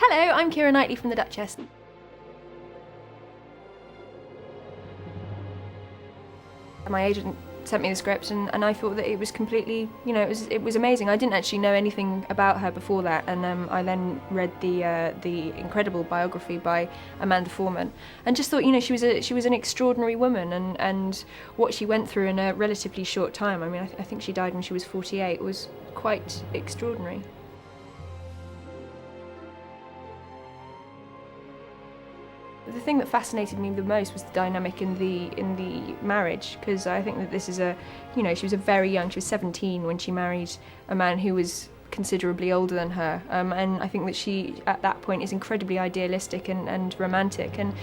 Hello, I'm Keira Knightley from the Duchess. My agent sent me the script and I thought that it was completely, it was amazing. I didn't actually know anything about her before that, and I then read the incredible biography by Amanda Foreman and just thought, she was an extraordinary woman, and what she went through in a relatively short time. I mean, I think she died when she was 48, was quite extraordinary. The thing that fascinated me the most was the dynamic in the marriage, because I think that this is she was very young. She was 17 when she married a man who was considerably older than her, and I think that she, at that point, is incredibly idealistic and romantic, and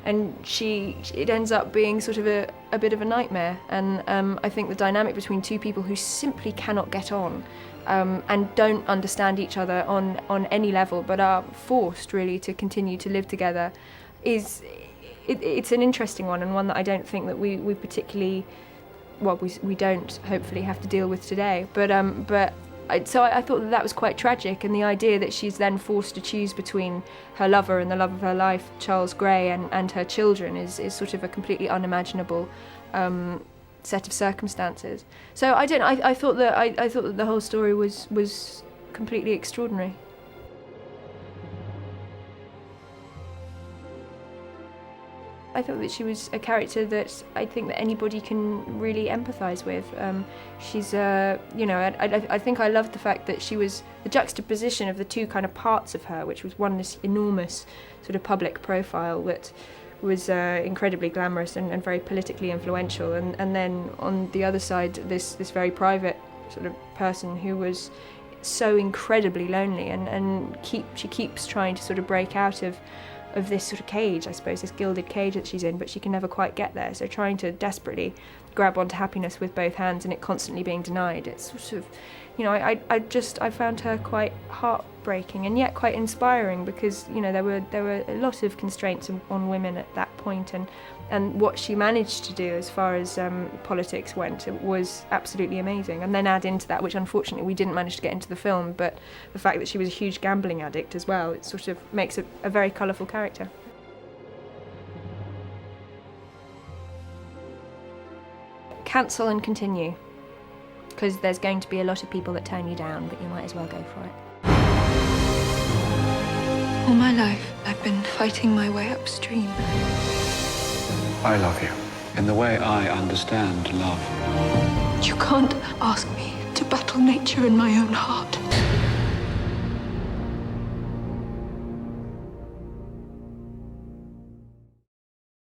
it ends up being sort of a bit of a nightmare. And I think the dynamic between two people who simply cannot get on and don't understand each other on any level, but are forced really to continue to live together, it's an interesting one, and one that I don't think that we particularly, we don't hopefully have to deal with today. So I thought that was quite tragic, and the idea that she's then forced to choose between her lover and the love of her life, Charles Grey, and her children is sort of a completely unimaginable set of circumstances. So I thought that the whole story was completely extraordinary. I thought that she was a character that I think that anybody can really empathise with. She's, I think I loved the fact that she was the juxtaposition of the two kind of parts of her, which was one, this enormous sort of public profile that was incredibly glamorous and very politically influential, and then on the other side, this very private sort of person who was so incredibly lonely, and she keeps trying to sort of break out of this sort of cage, I suppose, this gilded cage that she's in, but she can never quite get there. So trying to desperately grab onto happiness with both hands and it constantly being denied. It's sort of, I found her quite heartbreaking and yet quite inspiring, because, there were a lot of constraints on women at that point, and what she managed to do as far as politics went, it was absolutely amazing. And then add into that, which unfortunately we didn't manage to get into the film, but the fact that she was a huge gambling addict as well, it sort of makes a very colourful character. Cancel and continue, because there's going to be a lot of people that turn you down, but you might as well go for it. All my life, I've been fighting my way upstream. I love you in the way I understand love. You can't ask me to battle nature in my own heart.